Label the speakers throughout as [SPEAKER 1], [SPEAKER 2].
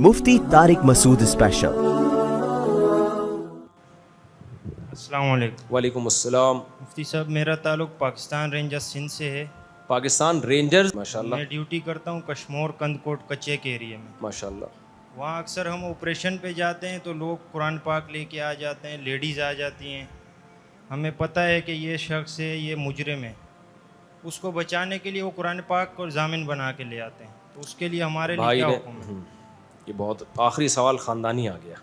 [SPEAKER 1] مفتی طارق مسعود special.
[SPEAKER 2] السلام علیکم۔
[SPEAKER 3] وعلیکم السلام۔
[SPEAKER 2] مفتی صاحب، میرا تعلق پاکستان رینجرز سندھ سے ہے۔
[SPEAKER 3] پاکستان رینجرز، ماشاءاللہ
[SPEAKER 2] میں ڈیوٹی کرتا ہوں کشمور کندکوٹ کچے کے ایریے میں۔
[SPEAKER 3] ماشاءاللہ۔
[SPEAKER 2] وہاں اکثر ہم آپریشن پہ جاتے ہیں تو لوگ قرآن پاک لے کے آ جاتے ہیں، لیڈیز آ جاتی ہیں۔ ہمیں پتہ ہے کہ یہ شخص ہے، یہ مجرم ہے، اس کو بچانے کے لیے وہ قرآن پاک کو ضامن بنا کے لے آتے ہیں، تو اس کے لیے ہمارے لیے کیا حکم ہے؟
[SPEAKER 3] یہ بہت آخری سوال خاندانی آ گیا۔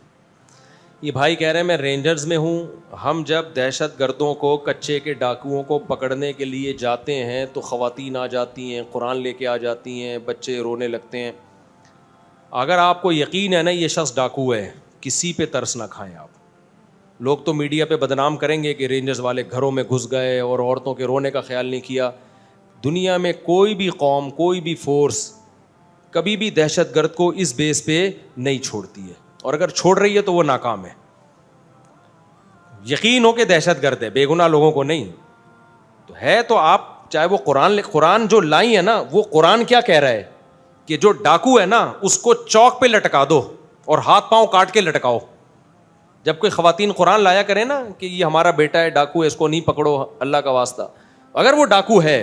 [SPEAKER 3] یہ بھائی کہہ رہے ہیں میں رینجرز میں ہوں، ہم جب دہشت گردوں کو، کچے کے ڈاکوؤں کو پکڑنے کے لیے جاتے ہیں تو خواتین آ جاتی ہیں، قرآن لے کے آ جاتی ہیں، بچے رونے لگتے ہیں۔ اگر آپ کو یقین ہے نا یہ شخص ڈاکو ہے، کسی پہ ترس نہ کھائیں آپ۔ لوگ تو میڈیا پہ بدنام کریں گے کہ رینجرز والے گھروں میں گھس گئے اور عورتوں کے رونے کا خیال نہیں کیا۔ دنیا میں کوئی بھی قوم، کوئی بھی فورس کبھی بھی دہشت گرد کو اس بیس پہ نہیں چھوڑتی ہے، اور اگر چھوڑ رہی ہے تو وہ ناکام ہے۔ یقین ہو کہ دہشت گرد ہے، بے گناہ لوگوں کو نہیں تو ہے، تو آپ چاہے وہ قرآن جو لائی ہے نا، وہ قرآن کیا کہہ رہا ہے کہ جو ڈاکو ہے نا اس کو چوک پہ لٹکا دو اور ہاتھ پاؤں کاٹ کے لٹکاؤ۔ جب کوئی خواتین قرآن لایا کرے نا کہ یہ ہمارا بیٹا ہے ڈاکو ہے، اس کو نہیں پکڑو اللہ کا واسطہ، اگر وہ ڈاکو ہے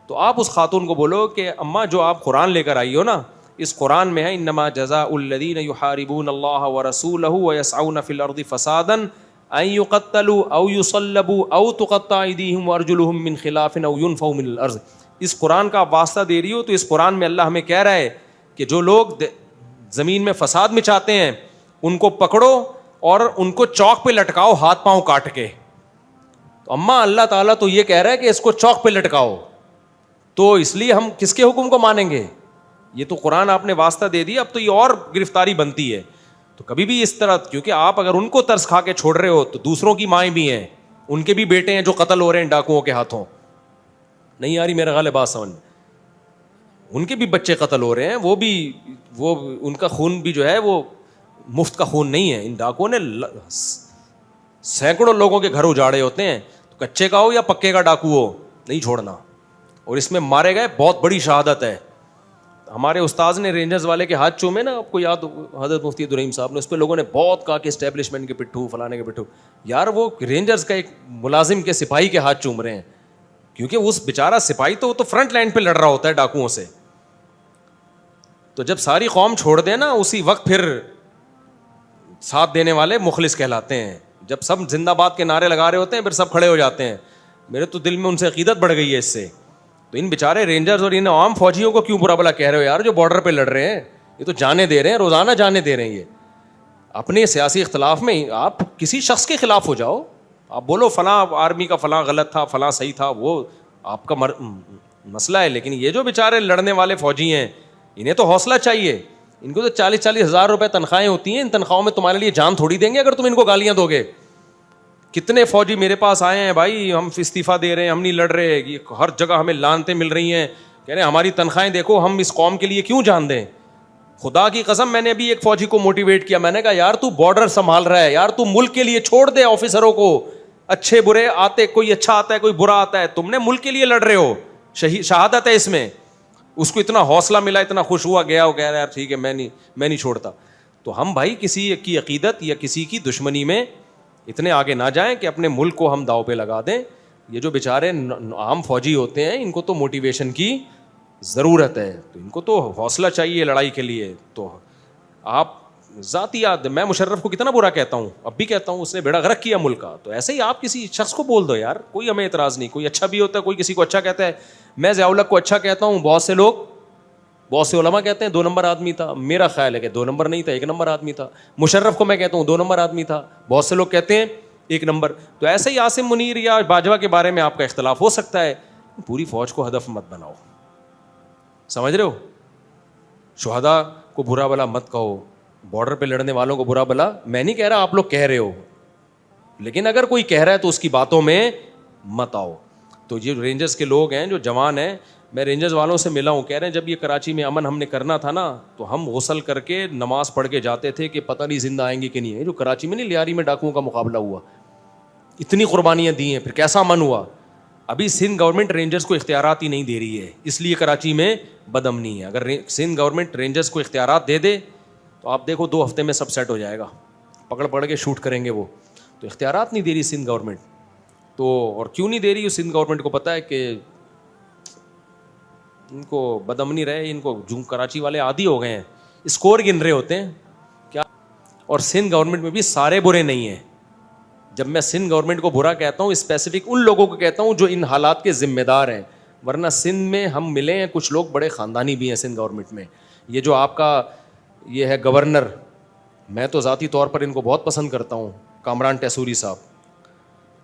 [SPEAKER 3] تو آپ اس خاتون کو بولو کہ اماں جو آپ قرآن لے کر آئی ہو نا، اس قرآن میں ہے انما جزاء الذین یحاربون اللہ ورسولہ ویسعون فی الارض فسادا ان یقتلوا او یصلبوا او تقطع ایدیہم وارجلہم من خلاف او ینفوا من الارض۔ اس قرآن کا واسطہ دے رہی ہو تو اس قرآن میں اللہ ہمیں کہہ رہا ہے کہ جو لوگ زمین میں فساد مچاتے ہیں ان کو پکڑو اور ان کو چوک پہ لٹکاؤ ہاتھ پاؤں کاٹ کے۔ تو اماں اللہ تعالیٰ تو یہ کہہ رہا ہے کہ اس کو چوک پہ لٹکاؤ، تو اس لیے ہم کس کے حکم کو مانیں گے؟ یہ تو قرآن آپ نے واسطہ دے دیا، اب تو یہ اور گرفتاری بنتی ہے۔ تو کبھی بھی اس طرح، کیونکہ آپ اگر ان کو ترس کھا کے چھوڑ رہے ہو تو دوسروں کی مائیں بھی ہیں، ان کے بھی بیٹے ہیں جو قتل ہو رہے ہیں ڈاکوؤں کے ہاتھوں۔ نہیں آ رہی میرا خیال ہے بات سمجھ، ان کے بھی بچے قتل ہو رہے ہیں، وہ ان کا خون بھی جو ہے وہ مفت کا خون نہیں ہے۔ ان ڈاکوؤں نے سینکڑوں لوگوں کے گھر اجاڑے ہوتے ہیں، تو کچے کا ہو یا پکے کا ڈاکو ہو نہیں چھوڑنا، اور اس میں مارے گئے بہت بڑی شہادت ہے۔ ہمارے استاذ نے رینجرز والے کے ہاتھ چومے نا، آپ کو یاد حضرت مفتی عبدالرحیم صاحب نے، اس پہ لوگوں نے بہت کہا کہ اسٹیبلشمنٹ کے پٹھو، فلانے کے پٹھو۔ یار وہ رینجرز کا ایک ملازم کے سپاہی کے ہاتھ چوم رہے ہیں، کیونکہ اس بیچارہ سپاہی تو وہ تو فرنٹ لائن پہ لڑ رہا ہوتا ہے ڈاکوؤں سے۔ تو جب ساری قوم چھوڑ دے نا اسی وقت پھر ساتھ دینے والے مخلص کہلاتے ہیں۔ جب سب زندہ باد کے نعرے لگا رہے ہوتے ہیں پھر سب کھڑے ہو جاتے ہیں۔ میرے تو دل میں ان سے عقیدت بڑھ گئی ہے اس سے۔ تو ان بیچارے رینجرز اور ان عام فوجیوں کو کیوں برا بلا کہہ رہے ہو یار، جو بارڈر پہ لڑ رہے ہیں؟ یہ تو جانے دے رہے ہیں، روزانہ جانے دے رہے ہیں۔ یہ اپنے سیاسی اختلاف میں آپ کسی شخص کے خلاف ہو جاؤ، آپ بولو فلاں آرمی کا فلاں غلط تھا، فلاں صحیح تھا، وہ آپ کا مسئلہ ہے، لیکن یہ جو بیچارے لڑنے والے فوجی ہیں انہیں تو حوصلہ چاہیے۔ ان کو تو 40-40 ہزار روپے تنخواہیں ہوتی ہیں، ان تنخواہوں میں تمہارے لیے جان تھوڑی دیں گے اگر تم ان کو گالیاں دو گے۔ کتنے فوجی میرے پاس آئے ہیں، بھائی ہم استعفیٰ دے رہے ہیں، ہم نہیں لڑ رہے، ہر جگہ ہمیں لانتیں مل رہی ہیں، کہہ رہے ہیں ہماری تنخواہیں دیکھو، ہم اس قوم کے لیے کیوں جان دیں؟ خدا کی قسم میں نے ابھی ایک فوجی کو موٹیویٹ کیا، میں نے کہا یار تو بارڈر سنبھال رہا ہے، یار تو ملک کے لیے چھوڑ دے آفیسروں کو، اچھے برے آتے، کوئی اچھا آتا ہے کوئی برا آتا ہے، تم نے ملک کے لیے لڑ رہے ہو، شہادت ہے اس میں۔ اس کو اتنا حوصلہ ملا، اتنا خوش ہوا، گیا وہ کہہ رہا ہے یار ٹھیک ہے میں نہیں چھوڑتا۔ تو ہم بھائی کسی کی عقیدت یا کسی کی دشمنی میں اتنے آگے نہ جائیں کہ اپنے ملک کو ہم داؤ پہ لگا دیں۔ یہ جو بیچارے عام فوجی ہوتے ہیں ان کو تو موٹیویشن کی ضرورت ہے، تو ان کو تو حوصلہ چاہیے لڑائی کے لیے۔ تو آپ ذاتی یاد، میں مشرف کو کتنا برا کہتا ہوں، اب بھی کہتا ہوں، اس نے بیڑا غرق کیا ملک کا، تو ایسے ہی آپ کسی شخص کو بول دو یار، کوئی ہمیں اعتراض نہیں، کوئی اچھا بھی ہوتا ہے، کوئی کسی کو اچھا کہتا ہے۔ میں ضیاء الحق کو اچھا کہتا ہوں، بہت سے علماء کہتے ہیں 2 نمبر آدمی تھا، میرا خیال ہے کہ 2 نمبر نہیں تھا، 1 نمبر آدمی تھا۔ مشرف کو میں کہتا ہوں 2 نمبر آدمی تھا، بہت سے لوگ کہتے ہیں 1 نمبر۔ تو ایسے ہی عاصم منیر یا باجوہ کے بارے میں آپ کا اختلاف ہو سکتا ہے، پوری فوج کو ہدف مت بناؤ، سمجھ رہے ہو؟ شہداء کو برا بلا مت کہو، بارڈر پہ لڑنے والوں کو برا بلا میں نہیں کہہ رہا، آپ لوگ کہہ رہے ہو، لیکن اگر کوئی کہہ رہا ہے تو اس کی باتوں میں مت آؤ۔ تو یہ رینجرز کے لوگ ہیں جو جوان ہیں، میں رینجرز والوں سے ملا ہوں، کہہ رہے ہیں جب یہ کراچی میں امن ہم نے کرنا تھا نا تو ہم غسل کر کے نماز پڑھ کے جاتے تھے کہ پتہ نہیں زندہ آئیں گے کہ نہیں۔ جو کراچی میں نہیں لیاری میں ڈاکوؤں کا مقابلہ ہوا، اتنی قربانیاں دی ہیں، پھر کیسا امن ہوا۔ ابھی سندھ گورنمنٹ رینجرز کو اختیارات ہی نہیں دے رہی ہے, اس لیے کراچی میں بد امنی ہے. اگر سندھ گورنمنٹ رینجرز کو اختیارات دے دے تو آپ دیکھو 2 ہفتے میں سب سیٹ ہو جائے گا, پکڑ کے شوٹ کریں گے وہ. تو اختیارات نہیں دے رہی سندھ گورنمنٹ. تو اور کیوں نہیں دے رہی, سندھ گورنمنٹ کو پتہ ہے کہ ان کو بد امنی رہے, ان کو جو کراچی والے عادی ہو گئے ہیں, اسکور گن رہے ہوتے ہیں کیا. اور سندھ گورنمنٹ میں بھی سارے برے نہیں ہیں. جب میں سندھ گورنمنٹ کو برا کہتا ہوں, اسپیسیفک ان لوگوں کو کہتا ہوں جو ان حالات کے ذمہ دار ہیں. ورنہ سندھ میں ہم ملے ہیں کچھ لوگ بڑے خاندانی بھی ہیں سندھ گورنمنٹ میں. یہ جو آپ کا یہ ہے گورنر, میں تو ذاتی طور پر ان کو بہت پسند کرتا ہوں, کامران ٹیسوری صاحب.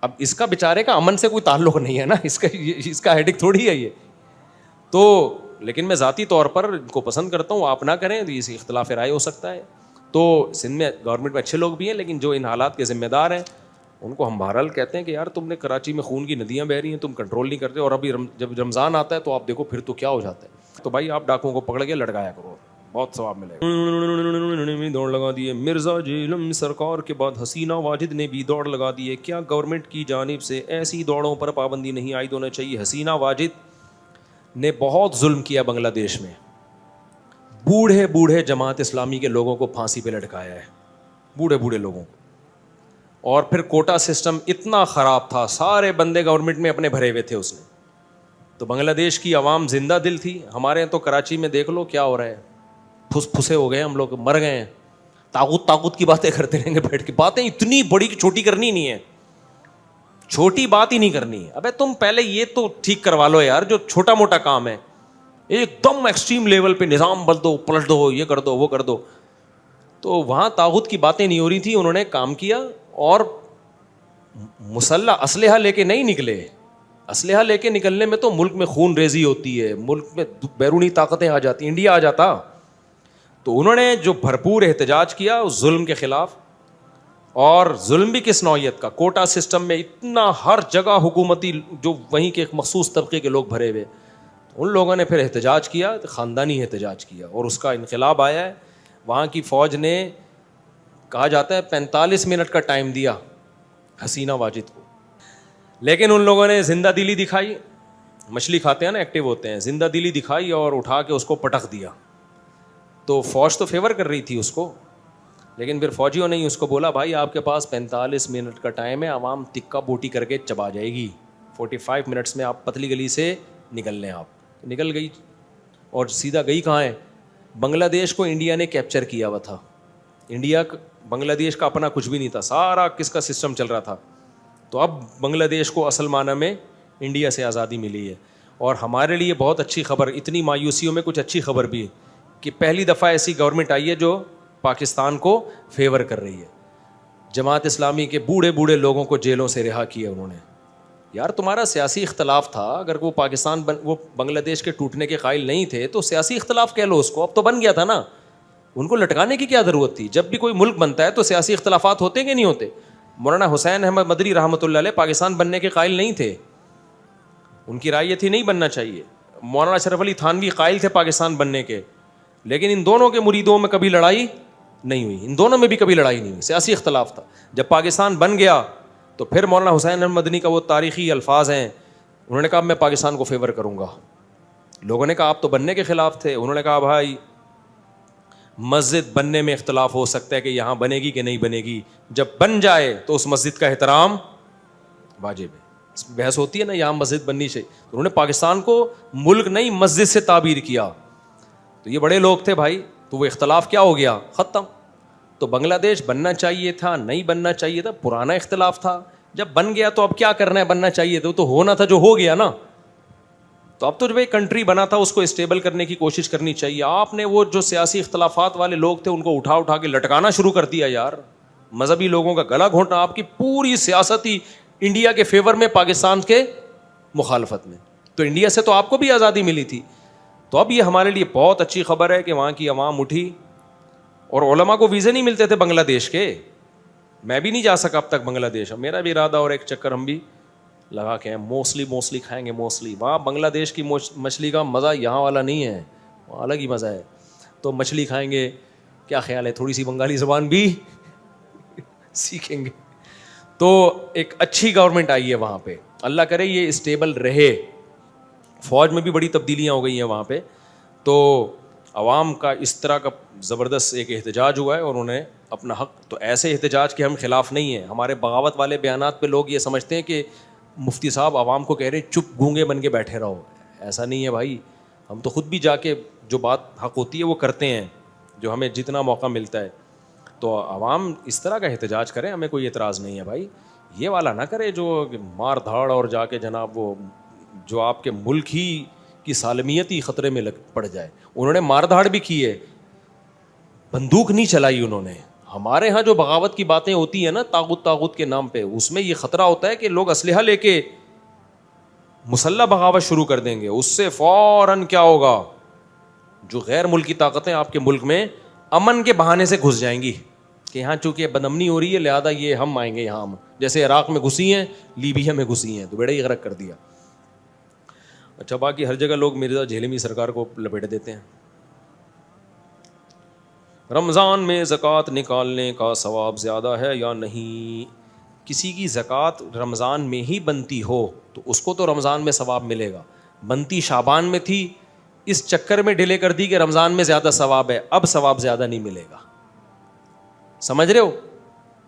[SPEAKER 3] اب اس کا بیچارے کا امن سے کوئی تعلق نہیں ہے نا, اس کا ہیڈک تھوڑی ہے یہ تو. لیکن میں ذاتی طور پر ان کو پسند کرتا ہوں, آپ نہ کریں تو اس اختلاف رائے ہو سکتا ہے. تو سندھ میں گورنمنٹ میں اچھے لوگ بھی ہیں, لیکن جو ان حالات کے ذمہ دار ہیں ان کو ہم بہرحال کہتے ہیں کہ یار تم نے کراچی میں خون کی ندیاں بہہ رہی ہیں, تم کنٹرول نہیں کرتے. اور ابھی جب رمضان آتا ہے تو آپ دیکھو پھر تو کیا ہو جاتا ہے. تو بھائی آپ ڈاکوؤں کو پکڑ کے لٹکایا کرو, بہت ثواب ملے گا. دوڑ لگا دیے مرزا جیلم سرکار کے بعد حسینہ واجد نے بھی دوڑ لگا دی ہے. کیا گورنمنٹ کی جانب سے ایسی دوڑوں پر پابندی نہیں عائد ہونا چاہیے؟ حسینہ واجد نے بہت ظلم کیا بنگلہ دیش میں, بوڑھے بوڑھے جماعت اسلامی کے لوگوں کو پھانسی پہ لٹکایا ہے, بوڑھے بوڑھے لوگوں کو. اور پھر کوٹا سسٹم اتنا خراب تھا, سارے بندے گورنمنٹ میں اپنے بھرے ہوئے تھے اس نے. تو بنگلہ دیش کی عوام زندہ دل تھی. ہمارے تو کراچی میں دیکھ لو کیا ہو رہا ہے, پھسے ہو گئے ہم لوگ, مر گئے ہیں. طاغوت کی باتیں کرتے رہیں گے بیٹھ کے, باتیں اتنی بڑی کہ چھوٹی کرنی نہیں ہے, چھوٹی بات ہی نہیں کرنی ہے. ابے تم پہلے یہ تو ٹھیک کروا لو یار, جو چھوٹا موٹا کام ہے. ایک دم ایکسٹریم لیول پہ نظام بدل دو, پلٹ دو, یہ کر دو, وہ کر دو. تو وہاں طاغوت کی باتیں نہیں ہو رہی تھی, انہوں نے کام کیا. اور مسلح اسلحہ لے کے نہیں نکلے, اسلحہ لے کے نکلنے میں تو ملک میں خون ریزی ہوتی ہے, ملک میں بیرونی طاقتیں آ جاتی, انڈیا آ جاتا. تو انہوں نے جو بھرپور احتجاج کیا اس ظلم کے خلاف, اور ظلم بھی کس نوعیت کا, کوٹا سسٹم میں اتنا ہر جگہ حکومتی جو وہیں کے ایک مخصوص طبقے کے لوگ بھرے ہوئے, ان لوگوں نے پھر احتجاج کیا, خاندانی احتجاج کیا, اور اس کا انقلاب آیا ہے. وہاں کی فوج نے کہا جاتا ہے 45 منٹ کا ٹائم دیا حسینہ واجد کو, لیکن ان لوگوں نے زندہ دلی دکھائی. مچھلی کھاتے ہیں نا, ایکٹیو ہوتے ہیں, زندہ دلی دکھائی اور اٹھا کے اس کو پٹخ دیا. تو فوج تو فیور کر رہی تھی اس کو, لیکن پھر فوجیوں نے اس کو بولا بھائی آپ کے پاس 45 منٹ کا ٹائم ہے, عوام ٹکا بوٹی کر کے چبا جائے گی, 45 منٹس میں آپ پتلی گلی سے نکل لیں. آپ نکل گئی, اور سیدھا گئی کہاں ہے, بنگلہ دیش کو انڈیا نے کیپچر کیا ہوا تھا. انڈیا بنگلہ دیش کا اپنا کچھ بھی نہیں تھا, سارا کس کا سسٹم چل رہا تھا. تو اب بنگلہ دیش کو اصل معنی میں انڈیا سے آزادی ملی ہے. اور ہمارے لیے بہت اچھی خبر, اتنی مایوسیوں میں کچھ اچھی خبر بھی, کہ پہلی دفعہ ایسی گورنمنٹ آئی ہے جو پاکستان کو فیور کر رہی ہے. جماعت اسلامی کے بوڑھے بوڑھے لوگوں کو جیلوں سے رہا کیا انہوں نے. یار تمہارا سیاسی اختلاف تھا, اگر وہ وہ بنگلہ دیش کے ٹوٹنے کے قائل نہیں تھے تو سیاسی اختلاف کہہ لو اس کو, اب تو بن گیا تھا نا. ان کو لٹکانے کی کیا ضرورت تھی؟ جب بھی کوئی ملک بنتا ہے تو سیاسی اختلافات ہوتے کہ نہیں ہوتے. مولانا حسین احمد مدنی رحمۃ اللہ علیہ پاکستان بننے کے قائل نہیں تھے, ان کی رائے یہ تھی نہیں بننا چاہیے. مولانا اشرف علی تھانوی قائل تھے پاکستان بننے کے, لیکن ان دونوں کے مریدوں میں کبھی لڑائی نہیں ہوئی, ان دونوں میں بھی کبھی لڑائی نہیں ہوئی, سیاسی اختلاف تھا. جب پاکستان بن گیا تو پھر مولانا حسین احمد مدنی کا وہ تاریخی الفاظ ہیں, انہوں نے کہا میں پاکستان کو فیور کروں گا. لوگوں نے کہا آپ تو بننے کے خلاف تھے. انہوں نے کہا بھائی مسجد بننے میں اختلاف ہو سکتا ہے کہ یہاں بنے گی کہ نہیں بنے گی, جب بن جائے تو اس مسجد کا احترام واجب ہے. بحث ہوتی ہے نا یہاں مسجد بننی چاہیے, انہوں نے پاکستان کو ملک نہیں مسجد سے تعبیر کیا. تو یہ بڑے لوگ تھے بھائی, تو وہ اختلاف کیا ہو گیا, ختم. تو بنگلہ دیش بننا چاہیے تھا, نہیں بننا چاہیے تھا, پرانا اختلاف تھا. جب بن گیا تو اب کیا کرنا ہے, بننا چاہیے تھا, تو ہونا تھا جو ہو گیا نا. تو اب تو جب ایک کنٹری بنا تھا اس کو اسٹیبل کرنے کی کوشش کرنی چاہیے. آپ نے وہ جو سیاسی اختلافات والے لوگ تھے ان کو اٹھا کے لٹکانا شروع کر دیا یار, مذہبی لوگوں کا گلا گھونٹنا. آپ کی پوری سیاست ہی انڈیا کے فیور میں, پاکستان کے مخالفت میں. تو انڈیا سے تو آپ کو بھی آزادی ملی تھی. تو اب یہ ہمارے لیے بہت اچھی خبر ہے کہ وہاں کی عوام اٹھی, اور علماء کو ویزے نہیں ملتے تھے بنگلہ دیش کے. میں بھی نہیں جا سکا اب تک بنگلہ دیش, میرا بھی ارادہ اور ایک چکر ہم بھی لگا کے موسلی کھائیں گے. موسلی وہاں بنگلہ دیش کی مچھلی کا مزہ یہاں والا نہیں ہے, وہاں الگ ہی مزہ ہے. تو مچھلی کھائیں گے, کیا خیال ہے تھوڑی سی بنگالی زبان بھی سیکھیں گے. تو ایک اچھی گورنمنٹ آئی ہے وہاں پہ, اللہ کرے یہ اسٹیبل رہے. فوج میں بھی بڑی تبدیلیاں ہو گئی ہیں وہاں پہ, تو عوام کا اس طرح کا زبردست ایک احتجاج ہوا ہے اور انہوں نے اپنا حق, تو ایسے احتجاج کے ہم خلاف نہیں ہیں. ہمارے بغاوت والے بیانات پہ لوگ یہ سمجھتے ہیں کہ مفتی صاحب عوام کو کہہ رہے ہیں چپ گونگے بن کے بیٹھے رہو. ایسا نہیں ہے بھائی, ہم تو خود بھی جا کے جو بات حق ہوتی ہے وہ کرتے ہیں, جو ہمیں جتنا موقع ملتا ہے. تو عوام اس طرح کا احتجاج کریں, ہمیں کوئی اعتراض نہیں ہے بھائی. یہ والا نہ کرے جو مار دھاڑ اور جا کے جناب وہ جو آپ کے ملک ہی کی سالمیت ہی خطرے میں پڑ جائے. انہوں نے مار دھاڑ بھی کی ہے, بندوق نہیں چلائی انہوں نے. ہمارے ہاں جو بغاوت کی باتیں ہوتی ہیں نا طاغوت کے نام پہ, اس میں یہ خطرہ ہوتا ہے کہ لوگ اسلحہ لے کے مسلح بغاوت شروع کر دیں گے. اس سے فوراً کیا ہوگا, جو غیر ملکی طاقتیں آپ کے ملک میں امن کے بہانے سے گھس جائیں گی کہ یہاں چونکہ بدامنی ہو رہی ہے لہذا یہ ہم آئیں گے یہاں. ہم جیسے عراق میں گھسی ہیں, لیبیا میں گھسی ہیں, تو بیڑا ہی غرق کر دیا. اچھا باقی ہر جگہ لوگ مرزا جھیلمی سرکار کو لپیٹ دیتے ہیں. رمضان میں زکوٰۃ نکالنے کا ثواب زیادہ ہے یا نہیں؟ کسی کی زکوٰۃ رمضان میں ہی بنتی ہو تو اس کو تو رمضان میں ثواب ملے گا. بنتی شعبان میں تھی, اس چکر میں ڈیلے کر دی کہ رمضان میں زیادہ ثواب ہے, اب ثواب زیادہ نہیں ملے گا. سمجھ رہے ہو؟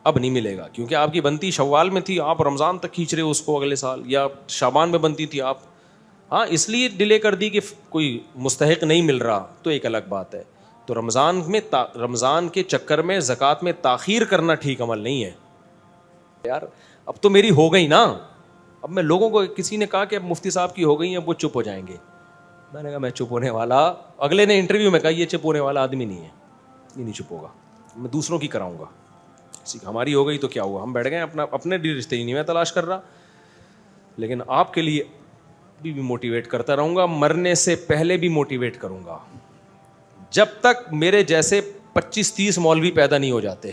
[SPEAKER 3] اب نہیں ملے گا کیونکہ آپ کی بنتی شوال میں تھی, آپ رمضان تک کھینچ رہے ہو اس کو اگلے سال, یا شعبان میں بنتی تھی آپ, ہاں اس لیے ڈیلے کر دی کہ کوئی مستحق نہیں مل رہا, تو ایک الگ بات ہے. تو رمضان کے چکر میں زکوٰۃ میں تاخیر کرنا ٹھیک عمل نہیں ہے. یار اب تو میری ہو گئی نا, اب میں لوگوں کو, کسی نے کہا کہ اب مفتی صاحب کی ہو گئی ہیں, وہ چپ ہو جائیں گے. میں نے کہا میں چپ ہونے والا, اگلے نے انٹرویو میں کہا یہ چپ ہونے والا آدمی نہیں ہے, یہ نہیں چپ ہوگا, میں دوسروں کی کراؤں گا. ہماری ہو گئی تو کیا ہوا, ہم بیٹھ گئے اپنے رشتے ہی نہیں میں تلاش کر رہا, لیکن آپ کے لیے بھی موٹیویٹ کرتا رہوں گا, مرنے سے پہلے بھی موٹیویٹ کروں گا, جب تک میرے جیسے 25-30 مولوی پیدا نہیں ہو جاتے.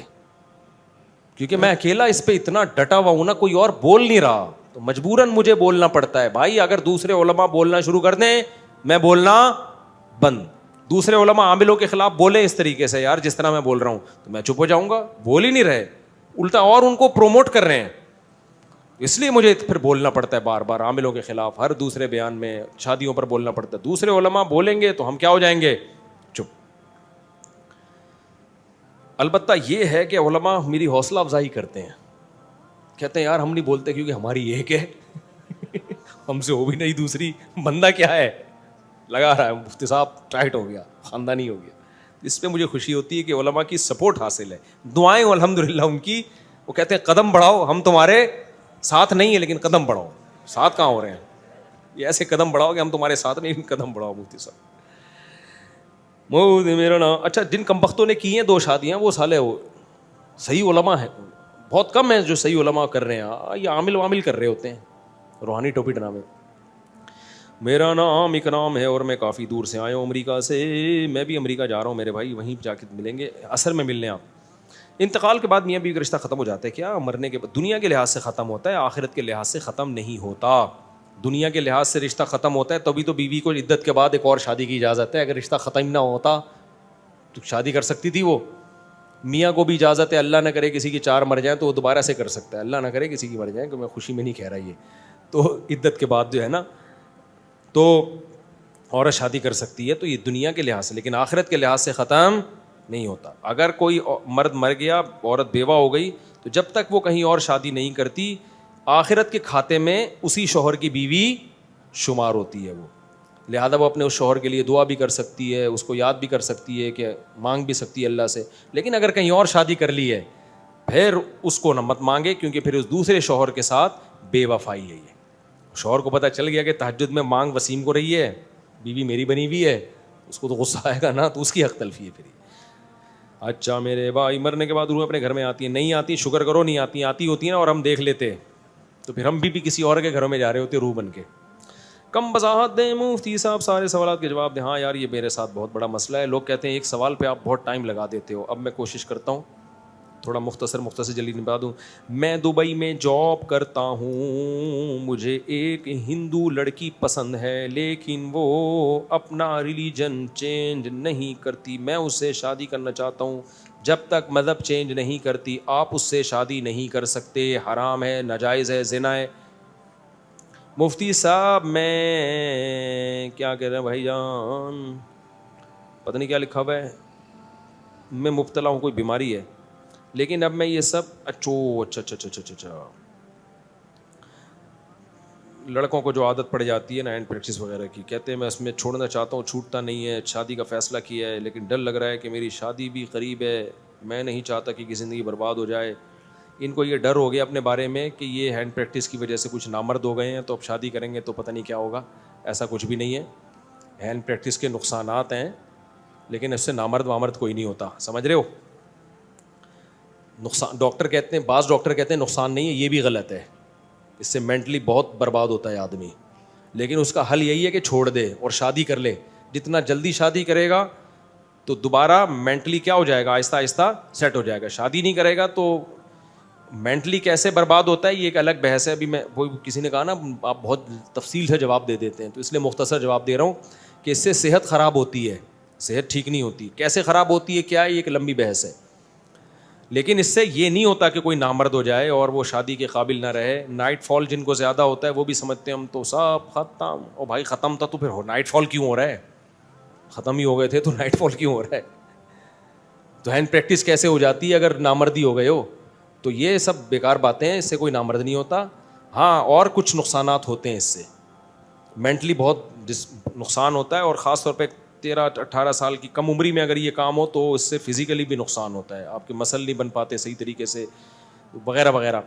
[SPEAKER 3] کیونکہ میں اکیلا اس پہ اتنا ڈٹا ہوا ہوں نا, کوئی اور بول نہیں رہا, تو مجبوراً مجھے بولنا پڑتا ہے. بھائی اگر دوسرے علماء بولنا شروع کر دیں, میں بولنا بند. دوسرے علماء عاملوں کے خلاف بولیں اس طریقے سے یار جس طرح میں بول رہا ہوں, تو میں چپ ہو جاؤں گا. بول ہی نہیں رہے, الٹا اور ان کو پروموٹ کر رہے ہیں. اس لیے مجھے پھر بولنا پڑتا ہے بار بار عاملوں کے خلاف, ہر دوسرے بیان میں شادیوں پر بولنا پڑتا ہے. دوسرے علماء بولیں گے تو ہم کیا ہو جائیں گے, چپ. البتہ یہ ہے کہ علماء میری حوصلہ افزائی کرتے ہیں, کہتے ہیں یار ہم نہیں بولتے کیونکہ ہماری ایک ہے, ہم سے ہو بھی نہیں دوسری, بندہ کیا ہے لگا رہا ہے, مفتی صاحب ٹائٹ ہو گیا, خاندانی ہو گیا. اس پہ مجھے خوشی ہوتی ہے کہ علماء کی سپورٹ حاصل ہے, دعائیں الحمدللہ ان کی. وہ کہتے ہیں قدم بڑھاؤ, ہم تمہارے ساتھ نہیں ہے لیکن قدم بڑھاؤ. ساتھ کہاں ہو رہے ہیں, یہ ایسے قدم بڑھاؤ کہ ہم تمہارے ساتھ نہیں, قدم بڑھاؤ مفتی صاحب. میرا نام, اچھا جن کمبختوں نے کی ہیں 2 شادیاں وہ سالے وہ صحیح علماء ہیں, بہت کم ہیں جو صحیح علماء کر رہے ہیں, یہ عامل وامل کر رہے ہوتے ہیں, روحانی ٹوپی ڈرامے. میرا نام اکرام ہے اور میں کافی دور سے آیا ہوں امریکہ سے. میں بھی امریکہ جا رہا ہوں میرے بھائی, وہیں جا کے ملیں گے, اثر میں ملنے آپ. انتقال کے بعد میاں بیوی کا رشتہ ختم ہو جاتا ہے کیا؟ مرنے کے بعد دنیا کے لحاظ سے ختم ہوتا ہے, آخرت کے لحاظ سے ختم نہیں ہوتا. دنیا کے لحاظ سے رشتہ ختم ہوتا ہے تبھی تو بیوی کو عدت کے بعد ایک اور شادی کی اجازت ہے. اگر رشتہ ختم نہ ہوتا تو شادی کر سکتی تھی وہ. میاں کو بھی اجازت ہے, اللہ نہ کرے کسی کی 4 مر جائیں تو وہ دوبارہ سے کر سکتا ہے, اللہ نہ کرے کسی کی مر جائیں, کہ میں خوشی میں نہیں کہہ رہا یہ, تو عدت کے بعد جو ہے نا تو عورت شادی کر سکتی ہے. تو یہ دنیا کے لحاظ سے, لیکن آخرت کے لحاظ سے ختم نہیں ہوتا. اگر کوئی مرد مر گیا, عورت بیوہ ہو گئی, تو جب تک وہ کہیں اور شادی نہیں کرتی, آخرت کے کھاتے میں اسی شوہر کی بیوی شمار ہوتی ہے وہ. لہذا وہ اپنے اس شوہر کے لیے دعا بھی کر سکتی ہے, اس کو یاد بھی کر سکتی ہے, کہ مانگ بھی سکتی ہے اللہ سے. لیکن اگر کہیں اور شادی کر لی ہے پھر اس کو نہ مت مانگے, کیونکہ پھر اس دوسرے شوہر کے ساتھ بے وفائی ہے. یہ شوہر کو پتہ چل گیا کہ تہجد میں مانگ وسیم کو رہی ہے, بیوی میری بنی ہوئی ہے, اس کو تو غصہ آئے گا نا, تو اس کی حق تلفی ہے پھر. اچھا میرے بھائی, مرنے کے بعد روح اپنے گھر میں آتی ہے؟ نہیں آتی, شکر کرو نہیں آتی. آتی ہوتی ہیں نا اور ہم دیکھ لیتے, تو پھر ہم بھی کسی اور کے گھروں میں جا رہے ہوتے روح بن کے. کم وضاحت دیں مفتی صاحب, سارے سوالات کے جواب دیں. ہاں یار یہ میرے ساتھ بہت بڑا مسئلہ ہے. لوگ کہتے ہیں ایک سوال پہ آپ بہت ٹائم لگا دیتے ہو. اب میں کوشش کرتا ہوں تھوڑا مختصر جلدی نبھا دوں. میں دبئی میں جاب کرتا ہوں, مجھے ایک ہندو لڑکی پسند ہے لیکن وہ اپنا ریلیجن چینج نہیں کرتی. میں اس سے شادی کرنا چاہتا ہوں. جب تک مذہب چینج نہیں کرتی آپ اس سے شادی نہیں کر سکتے, حرام ہے, ناجائز ہے, زنا ہے. مفتی صاحب میں کیا کہہ رہے ہیں بھائی جان, پتہ نہیں کیا لکھا ہوا ہے, میں مبتلا ہوں, کوئی بیماری ہے, لیکن اب میں یہ سب اچھا لڑکوں کو جو عادت پڑ جاتی ہے نا ہینڈ پریکٹس وغیرہ کی, کہتے ہیں میں اس میں چھوڑنا چاہتا ہوں, چھوٹتا نہیں ہے, شادی کا فیصلہ کیا ہے, لیکن ڈر لگ رہا ہے کہ میری شادی بھی قریب ہے, میں نہیں چاہتا کہ زندگی برباد ہو جائے. ان کو یہ ڈر ہو گیا اپنے بارے میں کہ یہ ہینڈ پریکٹس کی وجہ سے کچھ نامرد ہو گئے ہیں, تو اب شادی کریں گے تو پتہ نہیں کیا ہوگا. ایسا کچھ بھی نہیں ہے. ہینڈ پریکٹس کے نقصانات ہیں, لیکن اس سے نامرد وامرد کوئی نہیں ہوتا, سمجھ رہے ہو. نقصان ڈاکٹر کہتے ہیں, بعض ڈاکٹر کہتے ہیں نقصان نہیں ہے, یہ بھی غلط ہے. اس سے مینٹلی بہت برباد ہوتا ہے آدمی, لیکن اس کا حل یہی ہے کہ چھوڑ دے اور شادی کر لے. جتنا جلدی شادی کرے گا تو دوبارہ مینٹلی کیا ہو جائے گا, آہستہ آہستہ سیٹ ہو جائے گا. شادی نہیں کرے گا تو مینٹلی کیسے برباد ہوتا ہے یہ ایک الگ بحث ہے. ابھی میں وہ کسی نے کہا نا آپ بہت تفصیل سے جواب دے دیتے ہیں, تو اس لیے مختصر جواب دے رہا ہوں کہ اس سے صحت خراب ہوتی ہے, صحت ٹھیک نہیں ہوتی. کیسے خراب ہوتی ہے کیا ہے, یہ ایک لمبی بحث ہے. لیکن اس سے یہ نہیں ہوتا کہ کوئی نامرد ہو جائے اور وہ شادی کے قابل نہ رہے. نائٹ فال جن کو زیادہ ہوتا ہے وہ بھی سمجھتے ہیں ہم تو سب ختم. او بھائی ختم تھا تو پھر نائٹ فال کیوں ہو رہا ہے, ختم ہی ہو گئے تھے تو نائٹ فال کیوں ہو رہا ہے. تو ہینڈ پریکٹس کیسے ہو جاتی ہے اگر نامردی ہو گئے ہو, تو یہ سب بیکار باتیں ہیں, اس سے کوئی نامرد نہیں ہوتا. ہاں اور کچھ نقصانات ہوتے ہیں اس سے, مینٹلی بہت نقصان ہوتا ہے, اور خاص طور پہ 13-18 سال کی کم عمری میں اگر یہ کام ہو تو اس سے فزیکلی بھی نقصان ہوتا ہے, آپ کے مسل نہیں بن پاتے صحیح طریقے سے وغیرہ وغیرہ.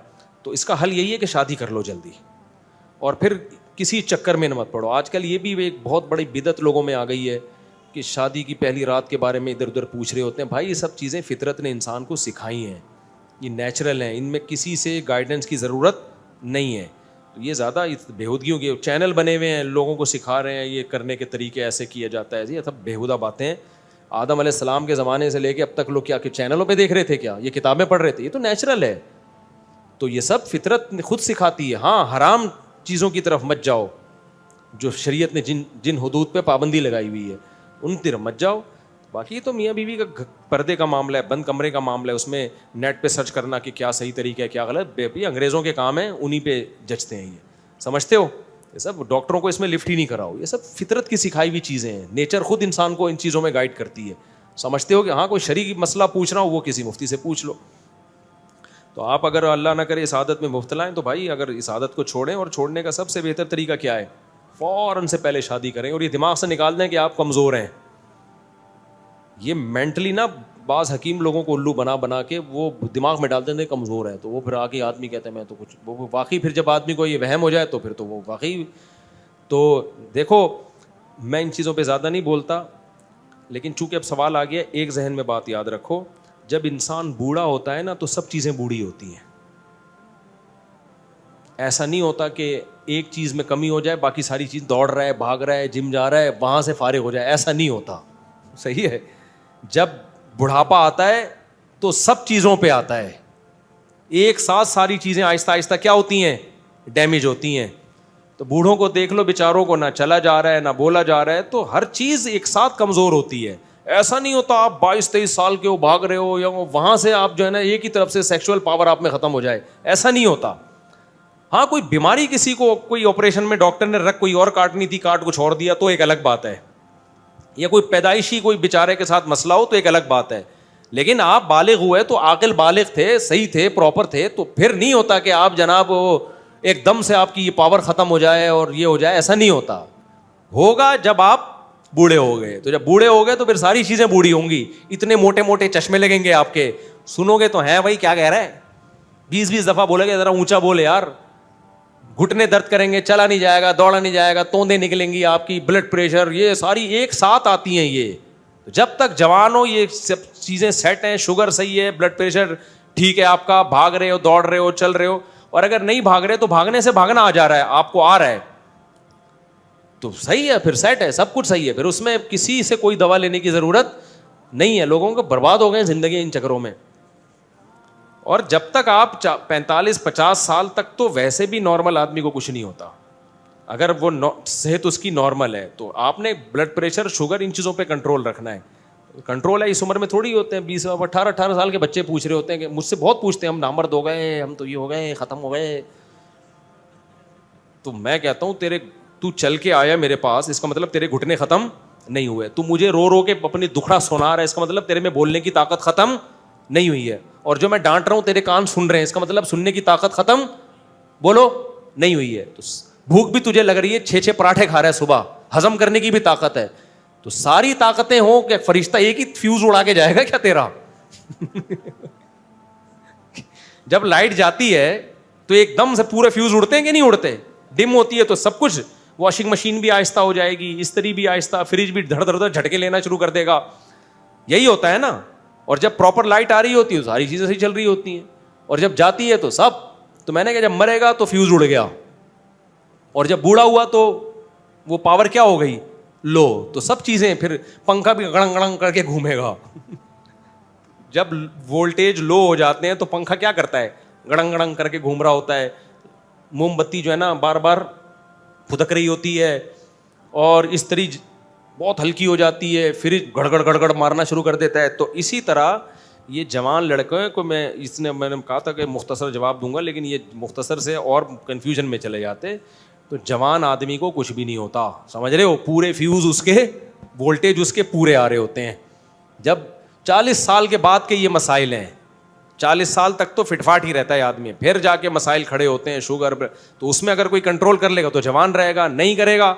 [SPEAKER 3] تو اس کا حل یہی ہے کہ شادی کر لو جلدی, اور پھر کسی چکر میں نہ مت پڑو. آج کل یہ بھی ایک بہت بڑی بدعت لوگوں میں آ گئی ہے کہ شادی کی پہلی رات کے بارے میں ادھر ادھر پوچھ رہے ہوتے ہیں. بھائی یہ سب چیزیں فطرت نے انسان کو سکھائی ہیں, یہ نیچرل ہیں, ان میں کسی سے گائیڈنس کی ضرورت نہیں ہے. تو یہ زیادہ بےہودگیوں کے چینل بنے ہوئے ہیں, لوگوں کو سکھا رہے ہیں یہ کرنے کے طریقے ایسے کیا جاتا ہے. یہ سب بےہودہ باتیں ہیں. آدم علیہ السلام کے زمانے سے لے کے اب تک لوگ کیا کہ چینلوں پہ دیکھ رہے تھے, کیا یہ کتابیں پڑھ رہے تھے؟ یہ تو نیچرل ہے. تو یہ سب فطرت خود سکھاتی ہے. ہاں حرام چیزوں کی طرف مت جاؤ, جو شریعت نے جن حدود پہ پابندی لگائی ہوئی ہے ان طرف مت جاؤ. باقی تو میاں بیوی کا پردے کا معاملہ ہے, بند کمرے کا معاملہ ہے, اس میں نیٹ پہ سرچ کرنا کہ کیا صحیح طریقہ ہے کیا غلط. انگریزوں کے کام ہیں, انہیں پہ جچتے ہیں. یہ سمجھتے ہو, یہ سب ڈاکٹروں کو اس میں لفٹ ہی نہیں کراؤ. یہ سب فطرت کی سکھائی ہوئی چیزیں ہیں, نیچر خود انسان کو ان چیزوں میں گائیڈ کرتی ہے. سمجھتے ہو کہ ہاں کوئی شرعی مسئلہ پوچھ رہا ہو وہ کسی مفتی سے پوچھ لو. تو آپ اگر اللہ نہ کرے اس عادت میں مبتلا ہیں تو بھائی اگر اس عادت کو چھوڑیں, اور چھوڑنے کا سب سے بہتر طریقہ کیا ہے, فوراً سے پہلے شادی کریں اور یہ دماغ سے نکال دیں کہ آپ کمزور ہیں. یہ مینٹلی نا بعض حکیم لوگوں کو الو بنا بنا کے وہ دماغ میں ڈال دیتے ہیں کمزور ہے, تو وہ پھر آگے آدمی کہتے ہیں میں تو کچھ, وہ واقعی پھر جب آدمی کو یہ وہم ہو جائے تو پھر تو وہ واقعی. تو دیکھو میں ان چیزوں پہ زیادہ نہیں بولتا, لیکن چونکہ اب سوال آ گیا, ایک ذہن میں بات یاد رکھو, جب انسان بوڑھا ہوتا ہے نا تو سب چیزیں بوڑھی ہوتی ہیں. ایسا نہیں ہوتا کہ ایک چیز میں کمی ہو جائے باقی ساری چیز دوڑ رہا ہے, بھاگ رہا ہے, جم جا رہا ہے, وہاں سے فارغ ہو جائے, ایسا نہیں ہوتا. صحیح ہے, جب بڑھاپا آتا ہے تو سب چیزوں پہ آتا ہے ایک ساتھ, ساری چیزیں آہستہ آہستہ کیا ہوتی ہیں, ڈیمیج ہوتی ہیں. تو بوڑھوں کو دیکھ لو بیچاروں کو, نہ چلا جا رہا ہے نہ بولا جا رہا ہے, تو ہر چیز ایک ساتھ کمزور ہوتی ہے. ایسا نہیں ہوتا آپ 22-23 سال کے ہو بھاگ رہے ہو یا وہاں سے آپ جو ہے نا ایک ہی طرف سے سیکشول پاور آپ میں ختم ہو جائے, ایسا نہیں ہوتا. ہاں کوئی بیماری کسی کو کوئی آپریشن میں ڈاکٹر نے رکھ کوئی اور کاٹنی تھی, کاٹ کو چھوڑ دیا تو ایک الگ بات ہے, یا کوئی پیدائشی کوئی بیچارے کے ساتھ مسئلہ ہو تو ایک الگ بات ہے. لیکن آپ بالغ ہوئے تو عاقل بالغ تھے, صحیح تھے, پراپر تھے, تو پھر نہیں ہوتا کہ آپ جناب ایک دم سے آپ کی یہ پاور ختم ہو جائے اور یہ ہو جائے, ایسا نہیں ہوتا. ہوگا جب آپ بوڑھے ہو گئے, تو جب بوڑھے ہو گئے تو پھر ساری چیزیں بوڑھی ہوں گی. اتنے موٹے موٹے چشمے لگیں گے آپ کے, سنو گے تو ہیں بھائی کیا کہہ رہا ہے, 20 دفعہ بولے گے, ذرا اونچا بولے یار, گھٹنے درد کریں گے, چلا نہیں جائے گا, دوڑا نہیں جائے گا, توندیں نکلیں گی آپ کی, بلڈ پریشر, یہ ساری ایک ساتھ آتی ہیں. یہ جب تک جوان ہو یہ سب چیزیں سیٹ ہیں, شوگر صحیح ہے, بلڈ پریشر ٹھیک ہے آپ کا, بھاگ رہے ہو, دوڑ رہے ہو, چل رہے ہو, اور اگر نہیں بھاگ رہے تو بھاگنے سے بھاگنا آ جا رہا ہے آپ کو, آ رہا ہے تو صحیح ہے, پھر سیٹ ہے, سب کچھ صحیح ہے, پھر اس میں کسی سے کوئی دوا لینے کی ضرورت نہیں ہے. لوگوں کو برباد ہو گئے زندگی ان چکروں میں. اور جب تک آپ 45-50 سال تک تو ویسے بھی نارمل آدمی کو کچھ نہیں ہوتا, اگر وہ صحت اس کی نارمل ہے. تو آپ نے بلڈ پریشر, شوگر, ان چیزوں پہ کنٹرول رکھنا ہے. کنٹرول ہے اس عمر میں تھوڑی ہوتے ہیں, 18 سال کے بچے پوچھ رہے ہوتے ہیں کہ مجھ سے بہت پوچھتے ہیں ہم نامرد ہو گئے, ہم تو یہ ہو گئے, ختم ہو گئے. تو میں کہتا ہوں تو چل کے آیا میرے پاس, اس کا مطلب تیرے گھٹنے ختم نہیں ہوئے. تو مجھے رو رو کے اپنی دکھڑا سنا رہا ہے, اس کا مطلب تیرے میں بولنے کی طاقت ختم نہیں ہوئی ہے. اور جو میں ڈانٹ رہا ہوں تیرے کان سن رہے ہیں, اس کا مطلب سننے کی طاقت ختم بولو نہیں ہوئی ہے. تو بھوک بھی تجھے لگ رہی ہے, 6 پراٹھے کھا رہا ہے صبح, ہضم کرنے کی بھی طاقت ہے. تو ساری طاقتیں ہوں کہ فرشتہ ایک ہی فیوز اڑا کے جائے گا کیا تیرا؟ جب لائٹ جاتی ہے تو ایک دم سے پورے فیوز اڑتے ہیں کہ نہیں اڑتے؟ ڈم ہوتی ہے تو سب کچھ, واشنگ مشین بھی آہستہ ہو جائے گی, استری بھی آہستہ, فریج بھی دھڑ دھڑ جھٹکے لینا شروع کر دے گا. یہی ہوتا ہے نا. اور جب پراپر لائٹ آ رہی ہوتی ہے ساری چیزیں صحیح چل رہی ہوتی ہیں, اور جب جاتی ہے تو سب. تو میں نے کہا جب مرے گا تو فیوز اڑ گیا, اور جب بوڑھا ہوا تو وہ پاور کیا ہو گئی, لو. تو سب چیزیں, پھر پنکھا بھی گڑنگ گڑنگ کر کے گھومے گا. جب وولٹیج لو ہو جاتے ہیں تو پنکھا کیا کرتا ہے, گڑنگ گڑنگ کر کے گھوم رہا ہوتا ہے. موم بتی جو ہے نا بار بار پھدک رہی ہوتی ہے, اور استری بہت ہلکی ہو جاتی ہے, فریج گڑ گڑ گڑ گڑ مارنا شروع کر دیتا ہے. تو اسی طرح یہ جوان لڑکے کو میں نے کہا تھا کہ مختصر جواب دوں گا, لیکن یہ مختصر سے اور کنفیوژن میں چلے جاتے. تو جوان آدمی کو کچھ بھی نہیں ہوتا, سمجھ رہے ہو, پورے فیوز اس کے, وولٹیج اس کے پورے آ رہے ہوتے ہیں. جب 40 سال کے بعد کے یہ مسائل ہیں, 40 سال تک تو فٹ فاٹ ہی رہتا ہے آدمی, پھر جا کے مسائل کھڑے ہوتے ہیں, شوگر. تو اس میں اگر کوئی کنٹرول کر لے گا تو جوان رہے گا, نہیں کرے گا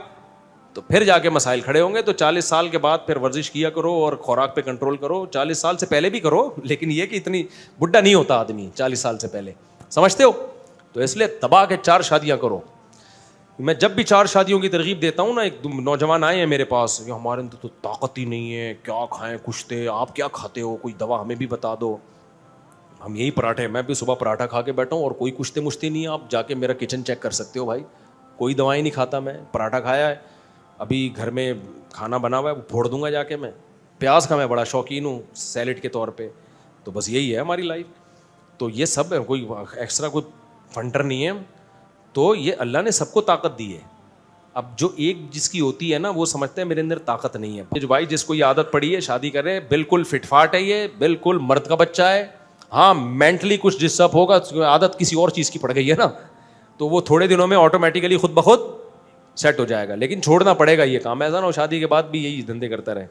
[SPEAKER 3] تو پھر جا کے مسائل کھڑے ہوں گے. تو 40 سال کے بعد پھر ورزش کیا کرو اور خوراک پہ کنٹرول کرو. 40 سال سے پہلے بھی کرو, لیکن یہ کہ اتنی بڈھا نہیں ہوتا آدمی 40 سال سے پہلے, سمجھتے ہو. تو اس لیے دبا کے 4 شادیاں کرو. میں جب بھی 4 شادیوں کی ترغیب دیتا ہوں نا, ایک نوجوان آئے ہیں میرے پاس کہ ہمارے اندر تو طاقت ہی نہیں ہے, کیا کھائیں کشتے, آپ کیا کھاتے ہو, کوئی دوا ہمیں بھی بتا دو. ہم یہی پراٹھے, میں بھی صبح پراٹھا کھا کے بیٹھا ہوں اور کوئی کشتے مشتے نہیں ہے. آپ جا کے میرا کچن چیک کر سکتے ہو بھائی, کوئی دوائیں نہیں کھاتا میں, پراٹھا کھایا ہے, ابھی گھر میں کھانا بنا ہوا ہے وہ پھوڑ دوں گا جا کے. میں پیاز کا میں بڑا شوقین ہوں سیلڈ کے طور پہ. تو بس یہی ہے ہماری لائف. تو یہ سب ہے, کوئی ایکسٹرا کوئی فنٹر نہیں ہے. تو یہ اللہ نے سب کو طاقت دی ہے. اب جو ایک جس کی ہوتی ہے نا وہ سمجھتے ہیں میرے اندر طاقت نہیں ہے. جو بھائی جس کو یہ عادت پڑی ہے شادی کرے, بالکل فٹ فاٹ ہے, یہ بالکل مرد کا بچہ ہے. ہاں مینٹلی کچھ ڈسٹرب ہوگا, عادت کسی اور چیز کی پڑ گئی ہے نا, تو وہ تھوڑے دنوں میں آٹومیٹیکلی خود بخود سیٹ ہو جائے گا. لیکن چھوڑنا پڑے گا یہ کام, ایسا نہ ہو شادی کے بعد بھی یہی دھندے کرتا رہے.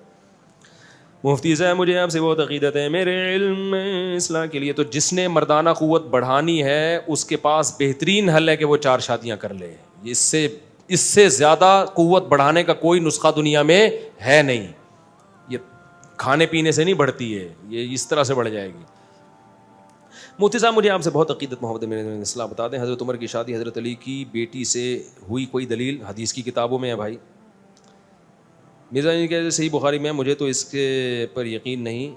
[SPEAKER 3] مفتی صاحب مجھے آپ سے بہت عقیدت ہے میرے علم میں اصلاح کے لیے. تو جس نے مردانہ قوت بڑھانی ہے اس کے پاس بہترین حل ہے کہ وہ 4 شادیاں کر لے. اس سے زیادہ قوت بڑھانے کا کوئی نسخہ دنیا میں ہے نہیں. یہ کھانے پینے سے نہیں بڑھتی ہے, یہ اس طرح سے بڑھ جائے گی. مفتی صاحب مجھے آپ سے بہت عقیدت محبت ہے, میرے اصلاح بتا دیں. حضرت عمر کی شادی حضرت علی کی بیٹی سے ہوئی, کوئی دلیل حدیث کی کتابوں میں ہے بھائی؟ مرزا جی کہتے صحیح بخاری میں, مجھے تو اس کے پر یقین نہیں.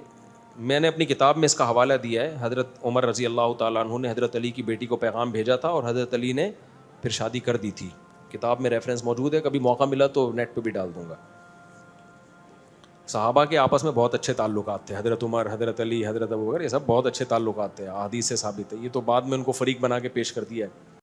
[SPEAKER 3] میں نے اپنی کتاب میں اس کا حوالہ دیا ہے. حضرت عمر رضی اللہ تعالیٰ عنہ نے حضرت علی کی بیٹی کو پیغام بھیجا تھا اور حضرت علی نے پھر شادی کر دی تھی. کتاب میں ریفرنس موجود ہے, کبھی موقع ملا تو نیٹ پہ بھی ڈال دوں گا. صحابہ کے آپس میں بہت اچھے تعلقات تھے, حضرت عمر, حضرت علی, حضرت ابوبکر, یہ سب بہت اچھے تعلقات تھے, احادیث سے ثابت ہے. یہ تو بعد میں ان کو فریق بنا کے پیش کر دیا ہے.